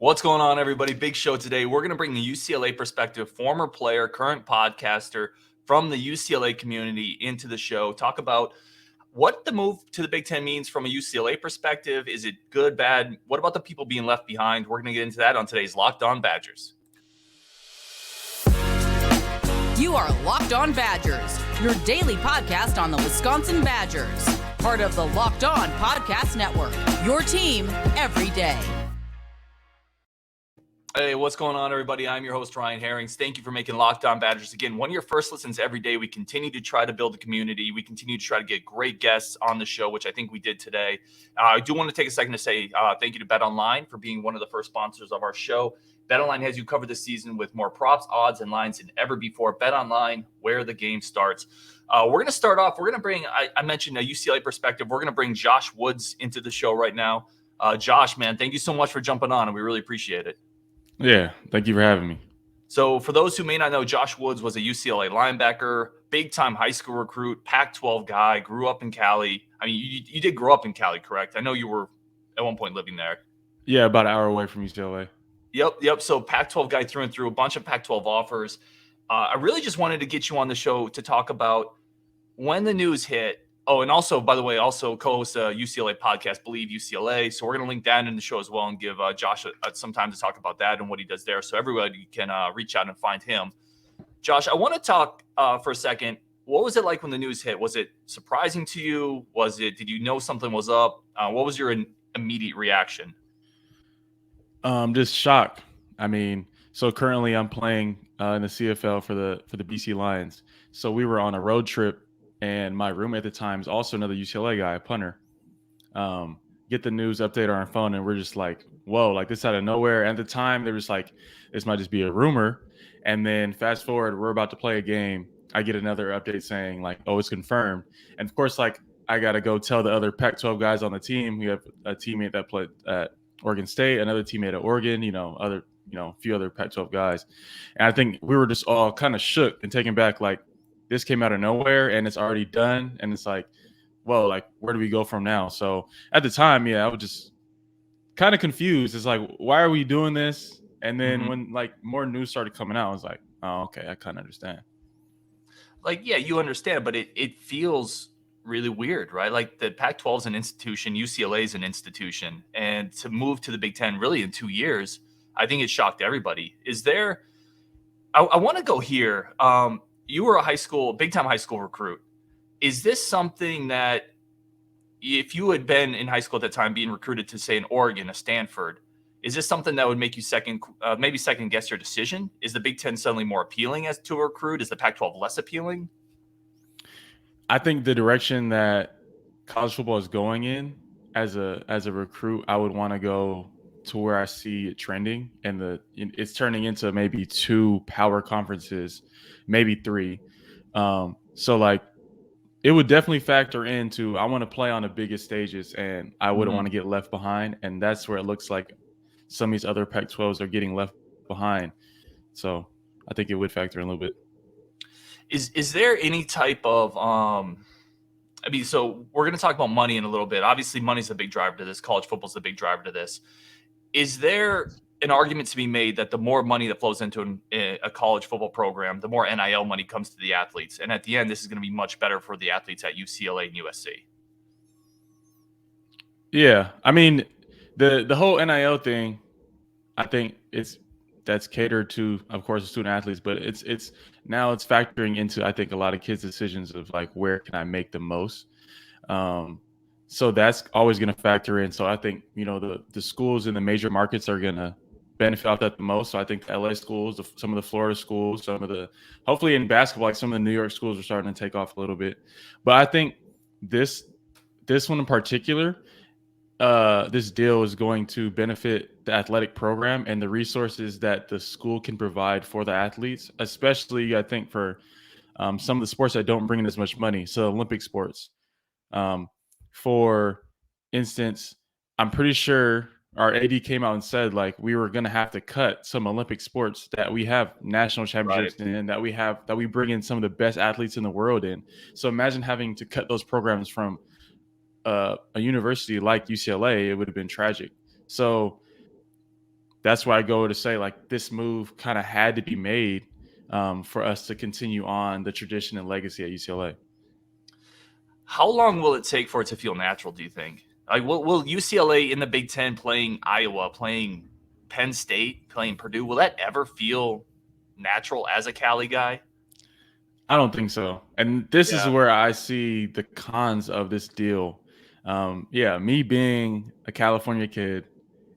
What's going on, everybody? Big show today. We're going to bring the UCLA perspective, former player, current podcaster from the UCLA community into the show. Talk about what the move to the Big Ten means from a UCLA perspective. Is it good, bad? What about the people being left behind? We're going to get into that on today's Locked On Badgers. You are Locked On Badgers, your daily podcast on the Wisconsin Badgers. Part of the Locked On Podcast Network, your team every day. Hey, what's going on, everybody? I'm your host, Ryan Herrings. Thank you for making Locked On Badgers again one of your first listens every day. We continue to try to build a community. We continue to try to get great guests on the show, which I think we did today. I do want to take a second to say thank you to BetOnline for being one of the first sponsors of our show. BetOnline has you covered this season with more props, odds, and lines than ever before. BetOnline, where the game starts. We're going to start off. We're going to bring, I mentioned a UCLA perspective. We're going to bring Josh Woods into the show right now. Josh, man, thank you so much for jumping on, and we really appreciate it. Yeah, thank you for having me. So for those who may not know, Josh Woods was a UCLA linebacker, big-time high school recruit, Pac-12 guy, grew up in Cali. I mean, you did grow up in Cali, correct? I know you were at one point living there. Yeah, about an hour away from UCLA. Yep. So Pac-12 guy through and through, a bunch of Pac-12 offers. I really just wanted to get you on the show to talk about when the news hit. Oh, and also, by the way, also co-host a UCLA podcast, Believe UCLA. So we're going to link that in the show as well and give Josh some time to talk about that and what he does there. So everybody can reach out and find him. Josh, I want to talk for a second. What was it like when the news hit? Was it surprising to you? Did you know something was up? What was your immediate reaction? Just shock. I mean, so currently I'm playing in the CFL for the BC Lions. So we were on a road trip. And my roommate at the time is also another UCLA guy, a punter. Get the news update on our phone, and we're just like, whoa, like this out of nowhere. And at the time, they were just like, this might just be a rumor. And then fast forward, we're about to play a game. I get another update saying like, oh, it's confirmed. And of course, like I got to go tell the other Pac-12 guys on the team. We have a teammate that played at Oregon State, another teammate at Oregon, a few other Pac-12 guys. And I think we were just all kind of shook and taken back, like, this came out of nowhere and it's already done. And it's like, whoa, like, where do we go from now? So at the time, I was just kind of confused. It's like, why are we doing this? And then when like more news started coming out, I was like, oh, okay, I kind of understand. Like, yeah, you understand, but it feels really weird, right? Like the Pac-12 is an institution, UCLA is an institution. And to move to the Big Ten really in 2 years, I think it shocked everybody. I want to go here. You were a big-time high school recruit. Is this something that if you had been in high school at that time being recruited to, say, an Oregon, a Stanford, is this something that would make you second guess your decision? Is the Big Ten suddenly more appealing as to a recruit? Is the Pac-12 less appealing? I think the direction that college football is going in as a recruit, I would want to go to where I see it trending, and it's turning into maybe 2 power conferences, maybe 3. So like it would definitely factor into, I want to play on the biggest stages and I wouldn't want to get left behind. And that's where it looks like some of these other Pac-12s are getting left behind. So I think it would factor in a little bit. Is there any type of so we're going to talk about money in a little bit. Obviously, money's a big driver to this. College football's a big driver to this. Is there an argument to be made that the more money that flows into a college football program, the more NIL money comes to the athletes? And at the end, this is going to be much better for the athletes at UCLA and USC. Yeah. I mean, the whole NIL thing, I think that's catered to, of course, the student athletes, but it's factoring into, I think, a lot of kids' decisions of like, where can I make the most? So that's always going to factor in. So I think, the schools in the major markets are going to benefit off that the most. So I think the LA schools, some of the Florida schools, hopefully in basketball, like some of the New York schools are starting to take off a little bit. But I think this one in particular, this deal is going to benefit the athletic program and the resources that the school can provide for the athletes, especially I think for some of the sports that don't bring in as much money. So Olympic sports. For instance, I'm pretty sure our AD came out and said like we were going to have to cut some Olympic sports that we have national championships in, that we bring in some of the best athletes in the world in. So imagine having to cut those programs from a university like UCLA. It would have been tragic. So that's why I go to say, like, this move kind of had to be made for us to continue on the tradition and legacy at UCLA. How long will it take for it to feel natural, do you think? Like, will UCLA in the Big Ten playing Iowa, playing Penn State, playing Purdue, will that ever feel natural as a Cali guy? I don't think so. And this is Yeah. where I see the cons of this deal. Me being a California kid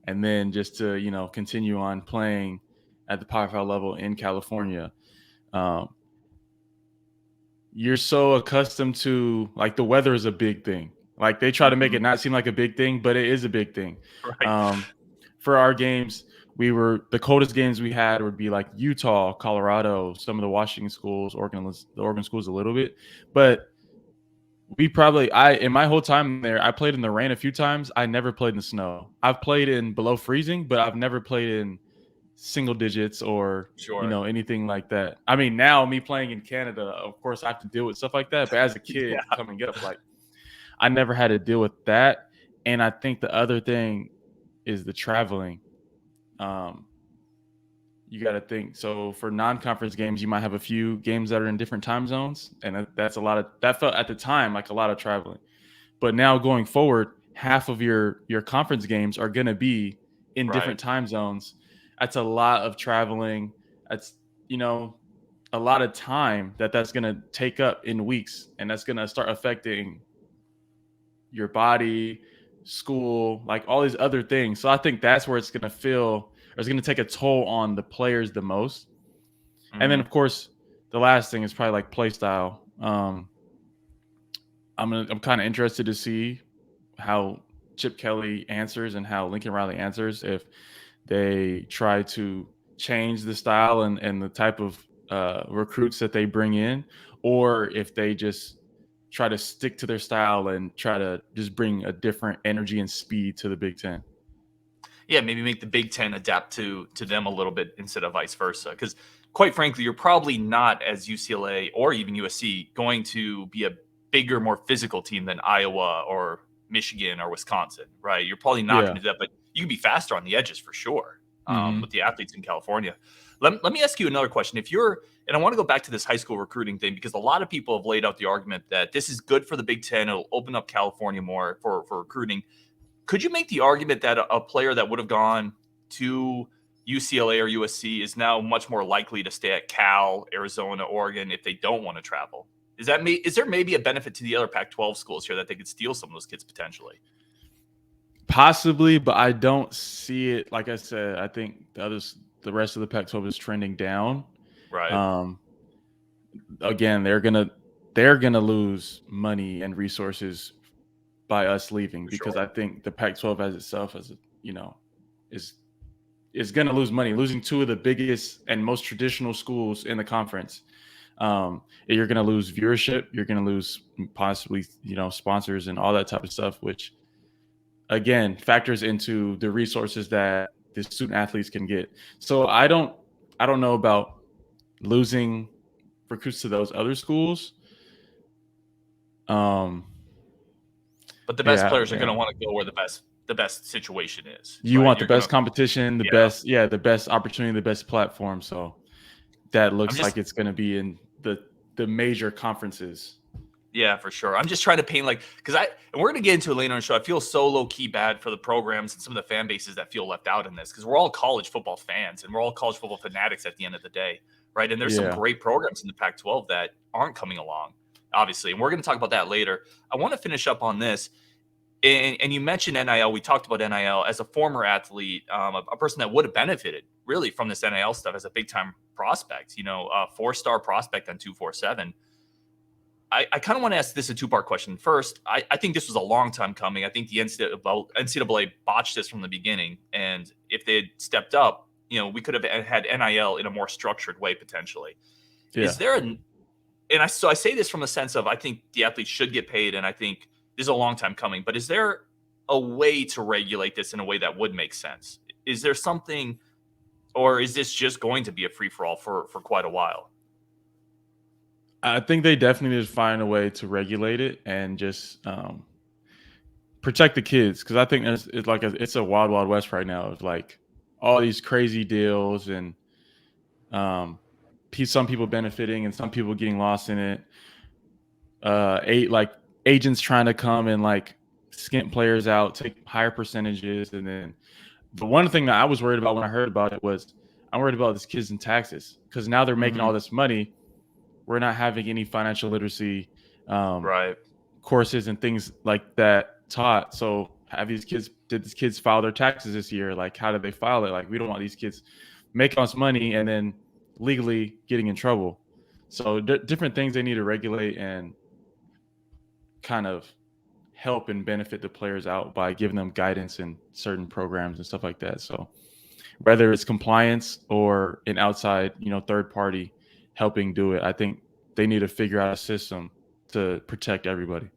and then just to, continue on playing at the Pac-12 level in California. You're so accustomed to, like, the weather is a big thing. Like, they try to make it not seem like a big thing, but it is a big thing. Right. For our games, the coldest games we had would be like Utah, Colorado, some of the Washington schools, the Oregon schools a little bit. But in my whole time there, I played in the rain a few times. I never played in the snow. I've played in below freezing, but I've never played in single digits or Sure. anything like that. I mean, now me playing in Canada, of course I have to deal with stuff like that, but as a kid Yeah. coming up, like, I never had to deal with that. And I think the other thing is the traveling. You got to think, so for non-conference games you might have a few games that are in different time zones, and that felt at the time like a lot of traveling. But now going forward, half of your conference games are going to be in different time zones. That's a lot of traveling. That's, a lot of time that's going to take up in weeks, and that's going to start affecting your body, school, like all these other things. So I think that's where it's going to take a toll on the players the most. And then, of course, the last thing is probably like play style. I'm kind of interested to see how Chip Kelly answers and how Lincoln Riley answers, if they try to change the style and the type of recruits that they bring in, or if they just try to stick to their style and try to just bring a different energy and speed to the Big Ten. Yeah, maybe make the Big Ten adapt to them a little bit instead of vice versa. Because quite frankly, you're probably not, as UCLA or even USC, going to be a bigger, more physical team than Iowa or Michigan or Wisconsin, right? You're probably not going to do that, but you can be faster on the edges for sure with the athletes in California. Let me ask you another question. And I want to go back to this high school recruiting thing, because a lot of people have laid out the argument that this is good for the Big Ten. It'll open up California more for recruiting. Could you make the argument that a player that would have gone to UCLA or USC is now much more likely to stay at Cal, Arizona, Oregon if they don't want to travel? Is there maybe a benefit to the other Pac-12 schools here that they could steal some of those kids potentially? Possibly, but I don't see it. Like I said, I think the rest of the Pac-12 is trending down. Right. Again, they're gonna lose money and resources by us leaving, because I think the Pac-12 as itself, is going to lose money, losing two of the biggest and most traditional schools in the conference. You're going to lose viewership. You're going to lose possibly, sponsors and all that type of stuff, which again factors into the resources that the student athletes can get. So I don't know about losing recruits to those other schools. But the best players are going to want to go where the best situation is. You want the best competition, the best opportunity, the best platform. So that looks like it's going to be in the major conferences. Yeah, for sure. I'm just trying to paint, because and we're going to get into it later on the show. I feel so low key bad for the programs and some of the fan bases that feel left out in this, because we're all college football fans and we're all college football fanatics at the end of the day, right? And there's some great programs in the Pac-12 that aren't coming along, obviously. And we're going to talk about that later. I want to finish up on this. And you mentioned NIL. We talked about NIL. As a former athlete, a person that would have benefited really from this NIL stuff as a big-time prospect, a 4-star prospect on 247. I kind of want to ask this a two-part question. First, I think this was a long time coming. I think the NCAA botched this from the beginning. And if they had stepped up, we could have had NIL in a more structured way potentially. Yeah. Is there I say this from a sense of, I think the athletes should get paid, and I think this is a long time coming, but is there a way to regulate this in a way that would make sense? Is there something, or is this just going to be a free-for-all for quite a while? I think they definitely need to find a way to regulate it and just protect the kids, because I think it's a wild, wild west right now of like all these crazy deals and some people benefiting and some people getting lost in it. Like agents trying to come and like skimp players out, take higher percentages, and then the one thing that I was worried about when I heard about it was I'm worried about these kids in taxes because now they're making all this money. We're not having any financial literacy Right. courses and things like that taught. So did these kids file their taxes this year? Like, how did they file it? Like, we don't want these kids making us money and then legally getting in trouble. So different things they need to regulate and kind of help and benefit the players out by giving them guidance in certain programs and stuff like that. So whether it's compliance or an outside, third party helping do it, I think they need to figure out a system to protect everybody.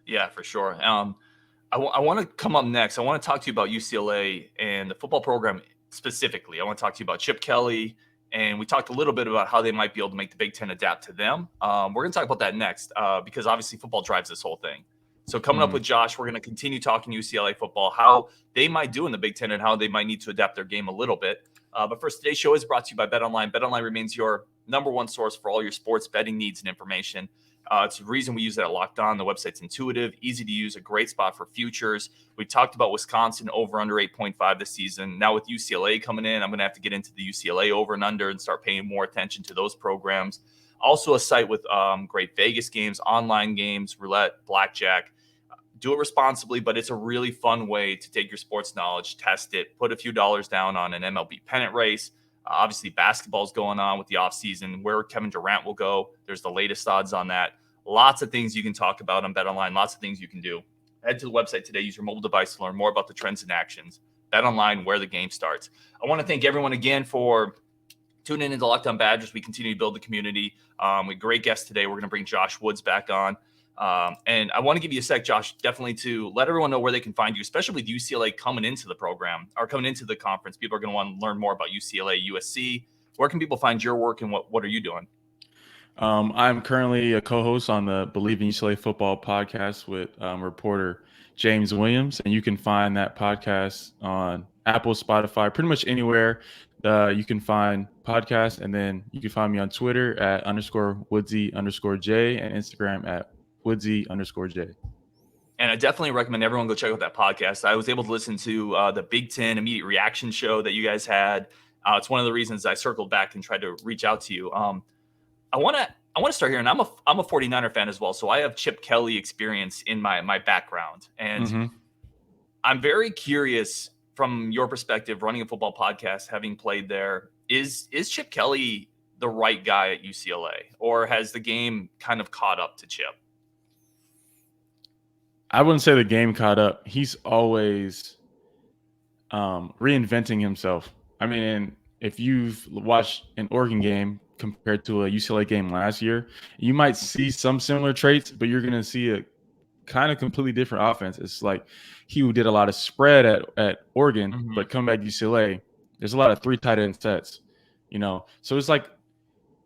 Yeah, for sure. I want to come up next. I want to talk to you about UCLA and the football program specifically. I want to talk to you about Chip Kelly, and we talked a little bit about how they might be able to make the Big Ten adapt to them. We're going to talk about that next because obviously football drives this whole thing. So coming up with Josh, we're going to continue talking UCLA football, how they might do in the Big Ten and how they might need to adapt their game a little bit. But first, today's show is brought to you by BetOnline. BetOnline remains your number one source for all your sports betting needs and information. It's the reason we use it at Locked On. The website's intuitive, easy to use, a great spot for futures. We talked about Wisconsin over under 8.5 this season. Now with UCLA coming in, I'm going to have to get into the UCLA over and under and start paying more attention to those programs. Also a site with great Vegas games, online games, roulette, blackjack. Do it responsibly, but it's a really fun way to take your sports knowledge, test it, put a few dollars down on an MLB pennant race. Obviously, basketball's going on with the offseason, where Kevin Durant will go. There's the latest odds on that. Lots of things you can talk about on BetOnline, lots of things you can do. Head to the website today. Use your mobile device to learn more about the trends and actions. BetOnline, where the game starts. I want to thank everyone again for tuning into Locked On Badgers. We continue to build the community. We have a great guest today. We're going to bring Josh Woods back on. And I want to give you a sec, Josh, definitely to let everyone know where they can find you, especially with UCLA coming into the program or coming into the conference. People are going to want to learn more about UCLA, USC. Where can people find your work and what are you doing? I'm currently a co-host on the Believe in UCLA Football podcast with reporter James Williams, and you can find that podcast on Apple, Spotify, pretty much anywhere you can find podcasts. And then you can find me on Twitter at _Woodsy_J and Instagram at Woodsy_J. And I definitely recommend everyone go check out that podcast. I was able to listen to the Big Ten immediate reaction show that you guys had. It's one of the reasons I circled back and tried to reach out to you. I want to start here, and I'm a 49er fan as well, so I have Chip Kelly experience in my background, and I'm very curious from your perspective, running a football podcast, having played there. Is Chip Kelly the right guy at UCLA, or has the game kind of caught up to Chip? I wouldn't say the game caught up. He's always reinventing himself. I mean, if you've watched an Oregon game compared to a UCLA game last year, you might see some similar traits, but you're going to see a kind of completely different offense. It's like he did a lot of spread at Oregon, but coming back to UCLA, there's a lot of 3 tight end sets, So it's like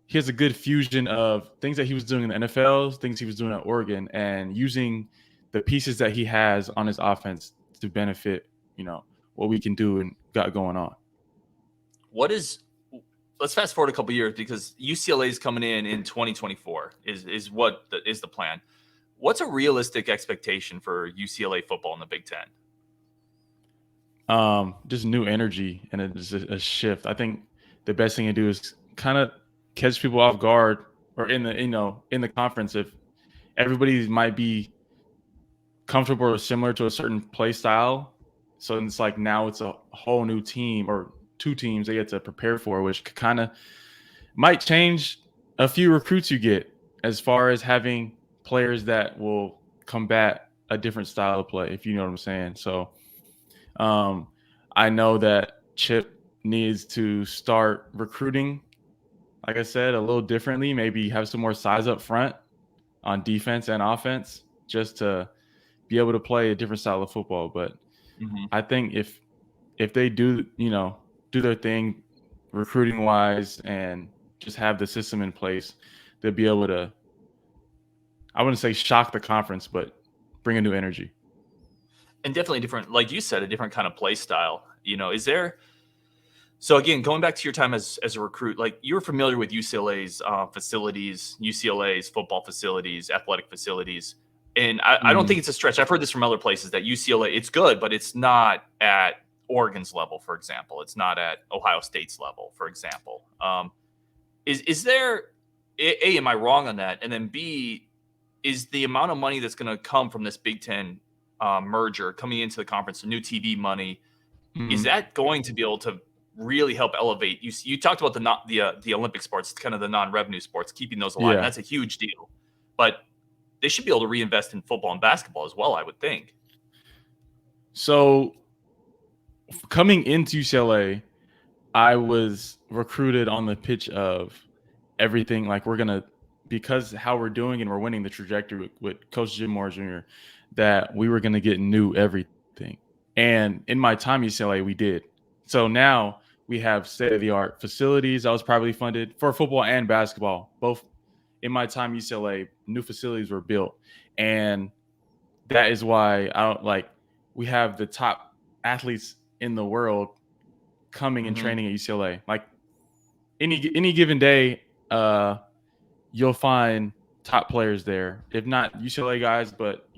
he has a good fusion of things that he was doing in the NFL, things he was doing at Oregon, and using the pieces that he has on his offense to benefit, what we can do and got going on. Let's fast forward a couple years, because UCLA is coming in 2024 is what is the plan. What's a realistic expectation for UCLA football in the Big Ten? Just new energy and a shift. I think the best thing to do is kind of catch people off guard, or in the conference, if everybody might be comfortable or similar to a certain play style. So it's like now it's a whole new team or 2 teams they get to prepare for, which kind of might change a few recruits you get as far as having players that will combat a different style of play, if you know what I'm saying. So I know that Chip needs to start recruiting, like I said, a little differently, maybe have some more size up front on defense and offense, just to be able to play a different style of football. But I think if they do their thing recruiting wise and just have the system in place, they'll be able to, I wouldn't say shock the conference, but bring a new energy. And definitely different, like you said, a different kind of play style. Is there So again, going back to your time as a recruit, like you're familiar with UCLA's facilities, UCLA's football facilities, athletic facilities, and I don't think it's a stretch. I've heard this from other places that UCLA, it's good, but it's not at Oregon's level, for example. It's not at Ohio State's level, for example. Is there A, am I wrong on that? And then B, is the amount of money that's going to come from this Big Ten merger coming into the conference, the new TV money, is that going to be able to really help elevate? You talked about the Olympic sports, kind of the non-revenue sports, keeping those alive. Yeah. That's a huge deal, but they should be able to reinvest in football and basketball as well, I would think. So coming into UCLA, I was recruited on the pitch of everything. Like because how we're doing and we're winning the trajectory with Coach Jim Moore Jr., that we were going to get new everything. And in my time at UCLA, we did. So now we have state-of-the-art facilities. I was privately funded for football and basketball. Both in my time at UCLA, new facilities were built. And that is why we have the top athletes in the world coming and training at UCLA. Like any given day, you'll find top players there. If not UCLA guys, but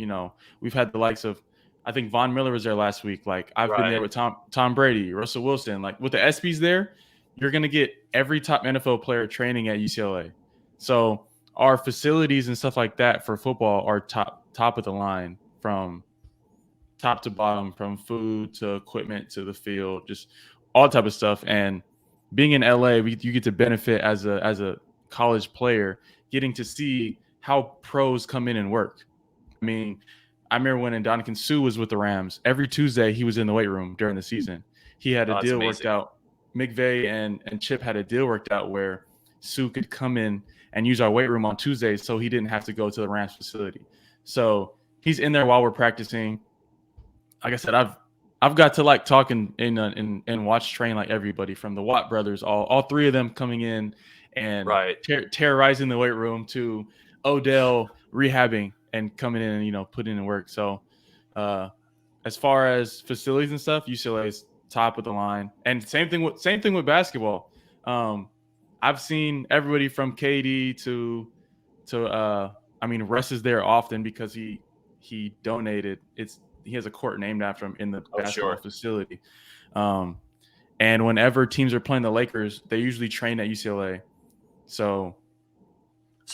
we've had the likes of, I think Von Miller was there last week. Like I've been there with Tom Brady, Russell Wilson. Like with the ESPYs there, you're gonna get every top NFL player training at UCLA. So our facilities and stuff like that for football are top of the line, from top to bottom, from food to equipment to the field, just all type of stuff. And being in LA, you get to benefit as a college player, getting to see how pros come in and work. I mean, I remember when Ndamukong Suh was with the Rams. Every Tuesday, he was in the weight room during the season. He had a deal worked out. McVay and Chip had a deal worked out where Suh could come in and use our weight room on Tuesdays, so he didn't have to go to the Rams facility. So he's in there while we're practicing. Like I said, I've got to talk and watch train like everybody, from the Watt brothers, all three of them coming in and terrorizing the weight room, to Odell rehabbing and coming in and putting in work. So as far as facilities and stuff, UCLA is top of the line. And same thing with basketball. I've seen everybody from KD to Russ is there often because he donated. He has a court named after him in the basketball facility. And whenever teams are playing the Lakers, they usually train at UCLA. So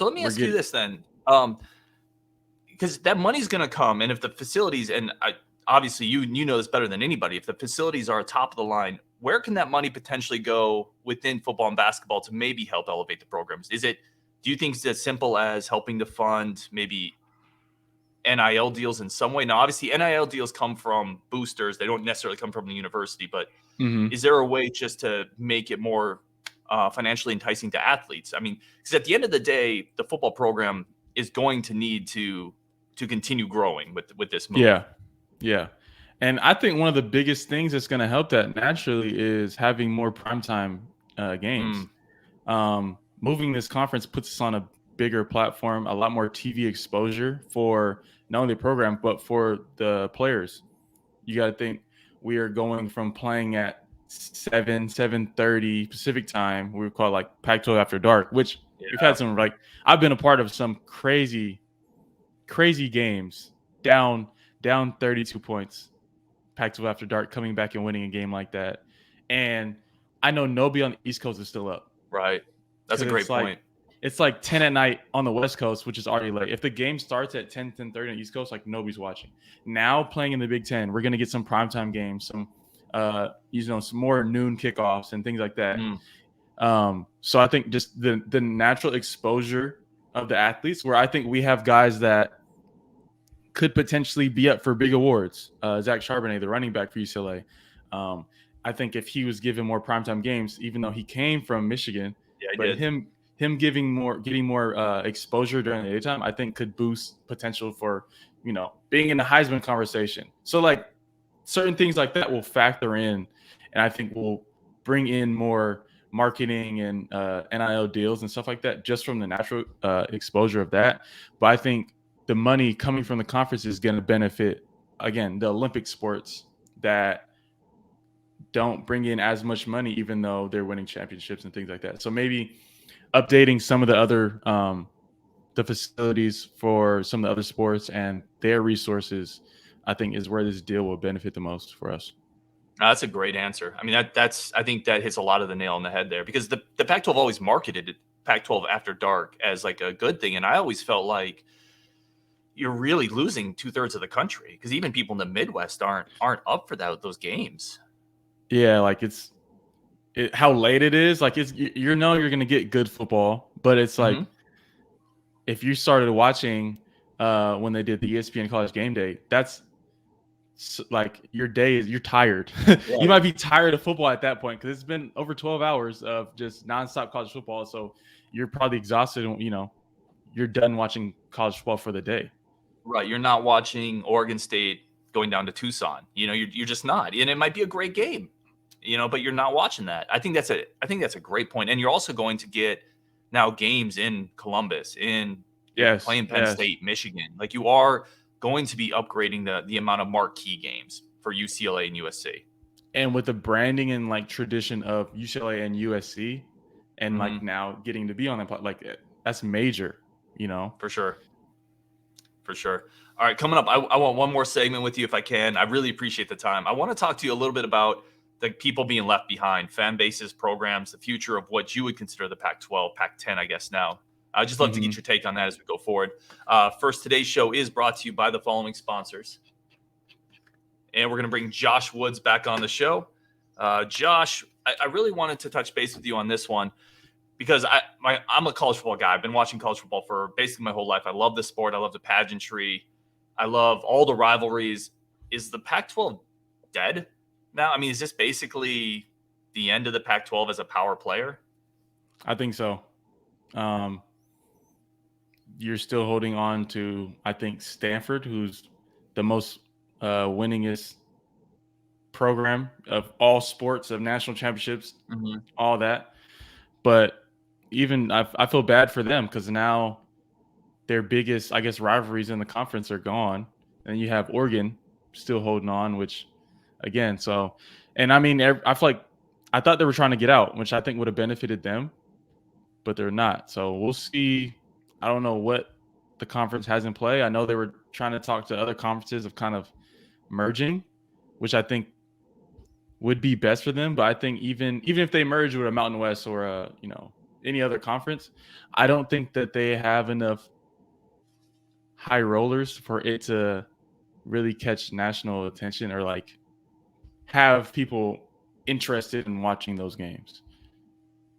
let me ask you this then. Because that money's going to come, and if the facilities, and obviously you know this better than anybody, if the facilities are top of the line, where can that money potentially go within football and basketball to maybe help elevate the programs? Do you think it's as simple as helping to fund maybe NIL deals in some way? Now, obviously, NIL deals come from boosters. They don't necessarily come from the university, but is there a way just to make it more financially enticing to athletes? I mean, because at the end of the day, the football program is going to need to continue growing with this move. Yeah. And I think one of the biggest things that's going to help that naturally is having more primetime games. Moving this conference puts us on a bigger platform, a lot more TV exposure for not only the program, but for the players. You got to think we are going from playing at 7:30 Pacific time. We call it Pac-12 After Dark, which we've had some, I've been a part of some crazy games, down 32 points, Pac-12 After Dark, coming back and winning a game like that. And I know nobody on the East Coast is still up. Right. That's a great point. It's 10 at night on the West Coast, which is already late. If the game starts at 10:30 on the East Coast, nobody's watching. Now playing in the Big Ten, we're going to get some primetime games, some more noon kickoffs and things like that. So I think just the natural exposure of the athletes, where I think we have guys that could potentially be up for big awards. Zach Charbonnet, the running back for UCLA. I think if he was given more primetime games, even though he came from Michigan, him getting more exposure during the daytime, I think could boost potential for, being in the Heisman conversation. So certain things like that will factor in, and I think will bring in more marketing and NIL deals and stuff like that, just from the natural exposure of that. But I think the money coming from the conference is going to benefit, again, the Olympic sports that don't bring in as much money, even though they're winning championships and things like that. So maybe updating some of the other the facilities for some of the other sports and their resources, I think, is where this deal will benefit the most for us. That's a great answer. I mean, that's I think that hits a lot of the nail on the head there, because the Pac-12 always marketed Pac-12 After Dark as like a good thing, and I always felt like you're really losing 2/3 of the country, because even people in the Midwest aren't up for those games. Yeah, like how late it is. Like you're going to get good football, but it's like if you started watching when they did the ESPN College Game Day, that's like your day is you're tired. You might be tired of football at that point because it's been over 12 hours of just nonstop college football. So you're probably exhausted. And, you're done watching college football for the day. Right. You're not watching Oregon State going down to Tucson. You're just not. And it might be a great game, but you're not watching that. I think that's a great point. And you're also going to get now games in Columbus, playing Penn State, Michigan. Like, you are going to be upgrading the amount of marquee games for UCLA and USC. And with the branding and like tradition of UCLA and USC, and like now getting to be on that, like that's major, For sure. All right, coming up, I want one more segment with you if I can. I really appreciate the time. I want to talk to you a little bit about the people being left behind, fan bases, programs, the future of what you would consider the Pac-12, Pac-10, I guess now. I'd just love to get your take on that as we go forward. First, today's show is brought to you by the following sponsors. And we're going to bring Josh Woods back on the show. Josh, I really wanted to touch base with you on this one because I'm a college football guy. I've been watching college football for basically my whole life. I love the sport. I love the pageantry. I love all the rivalries. Is the Pac-12 dead now? I mean, is this basically the end of the Pac-12 as a power player? I think so. You're still holding on to, I think, Stanford, who's the most winningest program of all sports, of national championships, all that. But even I feel bad for them because now their biggest, I guess, rivalries in the conference are gone. And you have Oregon still holding on, which again, and I mean, I feel like I thought they were trying to get out, which I think would have benefited them, but they're not. So we'll see. I don't know what the conference has in play. I know they were trying to talk to other conferences of kind of merging, which I think would be best for them. But I think even if they merge with a Mountain West or any other conference, I don't think that they have enough high rollers for it to really catch national attention or like have people interested in watching those games.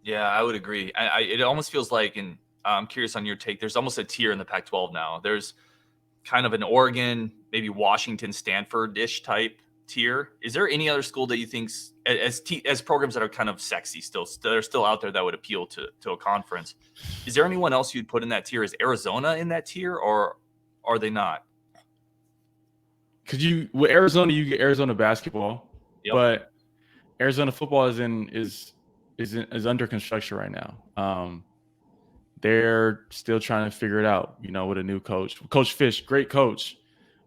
Yeah, I would agree. It almost feels like, and I'm curious on your take, there's almost a tier in the Pac-12 now. There's kind of an Oregon, maybe Washington, Stanford-ish type tier. Is there any other school that you think, as programs that are kind of sexy still, they're still out there that would appeal to a conference? Is there anyone else you'd put in that tier? Is Arizona in that tier, or are they not? Because with Arizona, you get Arizona basketball, but Arizona football is under construction right now. They're still trying to figure it out, with a new coach. Coach Fish, great coach,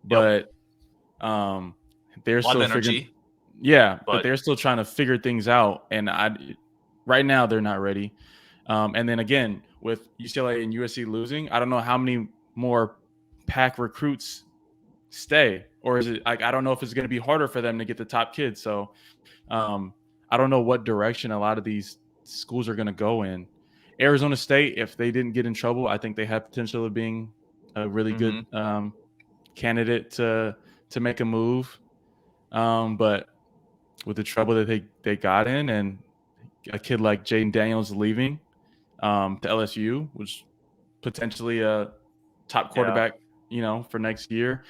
but they're still figuring. Yeah, but they're still trying to figure things out, and right now they're not ready. And then again, with UCLA and USC losing, I don't know how many more Pac recruits stay, or is it like I don't know if it's going to be harder for them to get the top kids. So I don't know what direction a lot of these schools are going to go in. Arizona State, if they didn't get in trouble, I think they have potential of being a really good candidate to make a move. But with the trouble that they got in, and a kid like Jaden Daniels leaving to LSU, which potentially a top quarterback, for next year.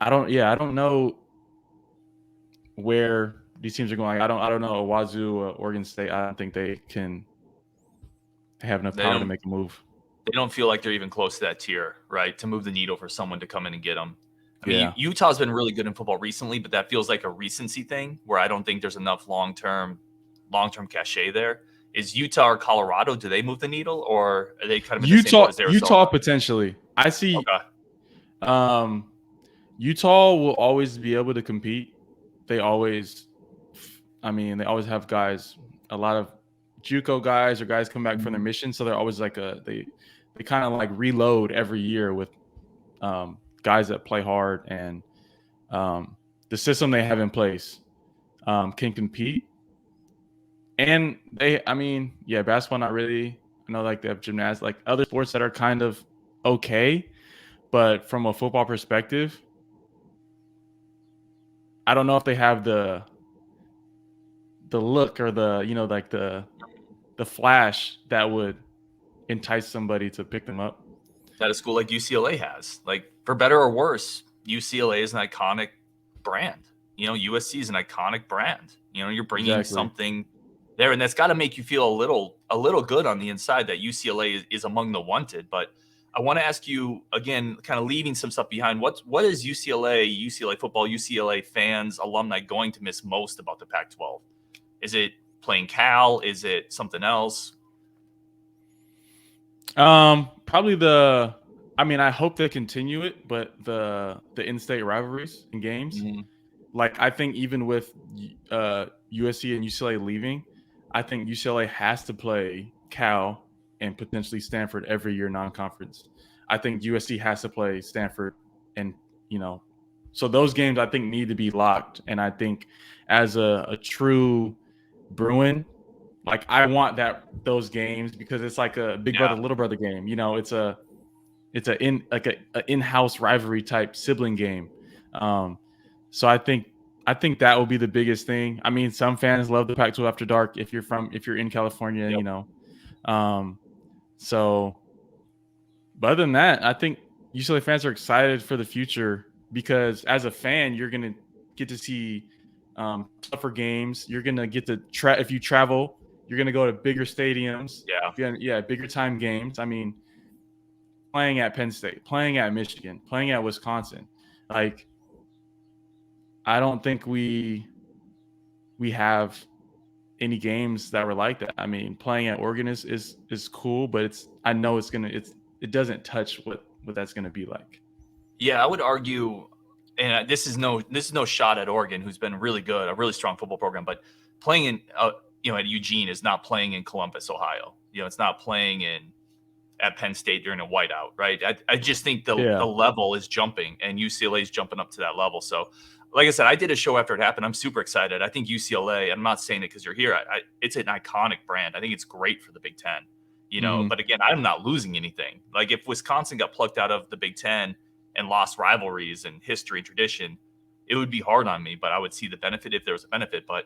I don't know where these teams are going. I don't know Wazoo, Oregon State. I don't think they can have enough power to make a move. They don't feel like they're even close to that tier, right? To move the needle for someone to come in and get them. I mean, Utah's been really good in football recently, but that feels like a recency thing where I don't think there's enough long-term cachet there. Is Utah or Colorado, do they move the needle, or are they kind of in the same boat as Arizona? Utah potentially. I see. Utah will always be able to compete. They always I mean, they always have guys, a lot of JUCO guys or guys come back from their mission, so they're always like they kind of like reload every year with guys that play hard, and the system they have in place can compete. And I mean, yeah, basketball not really. I know like they have gymnastics, like other sports that are kind of okay, but from a football perspective, I don't know if they have the look or like the flash that would entice somebody to pick them up. That a school like UCLA has. Like, for better or worse, UCLA is an iconic brand. USC is an iconic brand. You're bringing something there, and that's got to make you feel a little good on the inside that UCLA is among the wanted. But I want to ask you again, kind of leaving some stuff behind. What is UCLA football, UCLA fans, alumni going to miss most about the Pac-12? Is it playing Cal? Is it something else? Probably I mean, I hope they continue it, but the in-state rivalries and games. Mm-hmm. Like, I think even with USC and UCLA leaving, I think UCLA has to play Cal and potentially Stanford every year non-conference. I think USC has to play Stanford, and so those games I think need to be locked. And I think as a true Bruin, like, I want those games because it's like a big brother, little brother game. It's an in-house rivalry type sibling game. So I think that will be the biggest thing. I mean, some fans love the Pac-12 after dark if you're in California, yep. But other than that, I think UCLA fans are excited for the future because as a fan, you're going to get to see tougher games. You're going to get to if you travel, you're going to go to bigger stadiums. Yeah, bigger time games. I mean, playing at Penn State, playing at Michigan, playing at Wisconsin. Like, I don't think we have any games that were like that. I mean, playing at Oregon is cool, but I know it doesn't touch what that's going to be like. Yeah, I would argue, and this is no shot at Oregon, who's been really good, a really strong football program, but playing in at Eugene is not playing in Columbus, Ohio. It's not playing at Penn State during a whiteout, right? I just think the level is jumping, and UCLA is jumping up to that level. So, like I said, I did a show after it happened. I'm super excited. I think UCLA, I'm not saying it because you're here, it's an iconic brand. I think it's great for the Big Ten, mm-hmm. But again, I'm not losing anything. Like, if Wisconsin got plucked out of the Big Ten and lost rivalries and history and tradition, it would be hard on me, but I would see the benefit if there was a benefit. But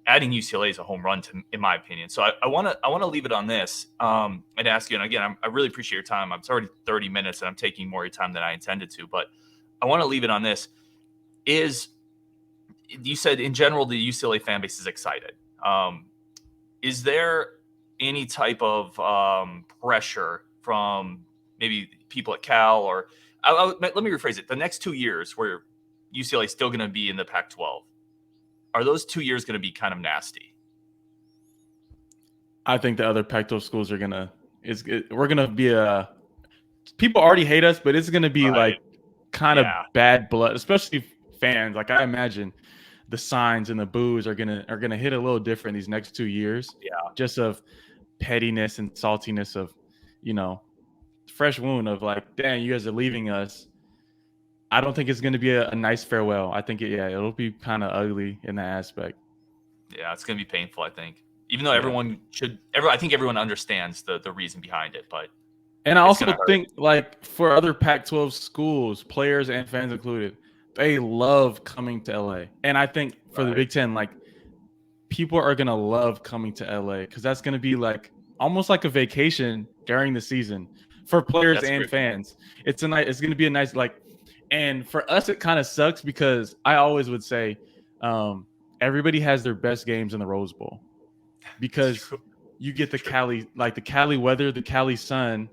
adding UCLA is a home run, in my opinion. So I want to leave it on this and ask you, and again, I really appreciate your time. It's already 30 minutes, and I'm taking more of your time than I intended to, but I want to leave it on this. You said in general the UCLA fan base is excited. Is there any type of pressure from maybe people at Cal or let me rephrase it. The next 2 years where UCLA is still going to be in the Pac-12, are those 2 years going to be kind of nasty? I think the other Pac-12 schools are we're going to be people already hate us, but it's going to be like kind of bad blood, especially fans. Like, I imagine the signs and the boos are gonna hit a little different these next 2 years. Yeah, just of pettiness and saltiness of, fresh wound of like, dang, you guys are leaving us. I don't think it's gonna be a nice farewell. I think it'll be kind of ugly in that aspect. Yeah, it's gonna be painful. I think, even though I think everyone understands the reason behind it, but. And I also think, like, for other Pac-12 schools, players and fans included, they love coming to LA. And I think for the Big Ten, like, people are going to love coming to LA because that's going to be like almost like a vacation during the season for players and fans. It's going to be a nice, like, and for us, it kind of sucks because I always would say everybody has their best games in the Rose Bowl because you get the Cali weather, the Cali sun.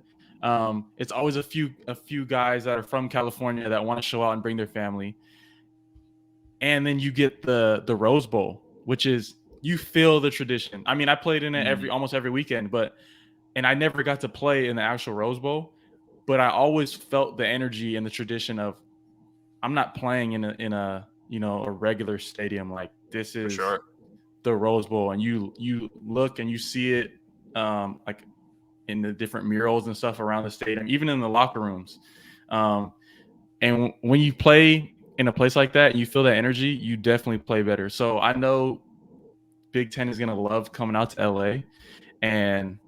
It's always a few guys that are from California that want to show out and bring their family. And then you get the Rose Bowl, which is, you feel the tradition. I mean, I played in it almost every weekend, and I never got to play in the actual Rose Bowl, but I always felt the energy and the tradition of, I'm not playing in a a regular stadium. Like, this is, the Rose Bowl and you look and you see it like in the different murals and stuff around the stadium, even in the locker rooms. And when you play in a place like that and you feel that energy, you definitely play better. So I know Big Ten is going to love coming out to LA. And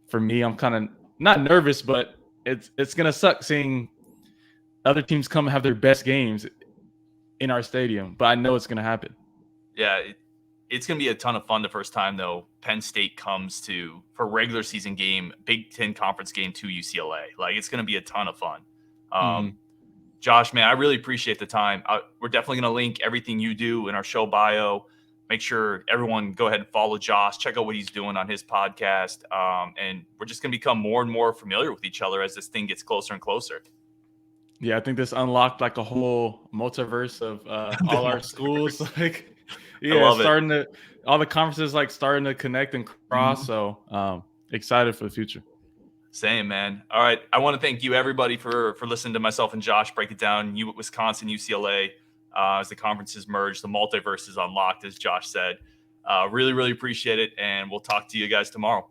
for me, I'm kind of not nervous, but it's going to suck seeing other teams come and have their best games in our stadium. But I know it's going to happen. Yeah, it's going to be a ton of fun the first time, though, Penn State comes to, for regular season game, Big Ten conference game to UCLA. Like, it's going to be a ton of fun. Josh, man, I really appreciate the time. We're definitely going to link everything you do in our show bio. Make sure everyone go ahead and follow Josh. Check out what he's doing on his podcast. And we're just going to become more and more familiar with each other as this thing gets closer and closer. Yeah, I think this unlocked like a whole multiverse of all our schools. Like, yeah, all the conferences like starting to connect and cross. So excited for the future. Same, man. All right. I want to thank you, everybody, for listening to myself and Josh break it down. Wisconsin, UCLA, as the conferences merge, the multiverse is unlocked, as Josh said. Really, really appreciate it. And we'll talk to you guys tomorrow.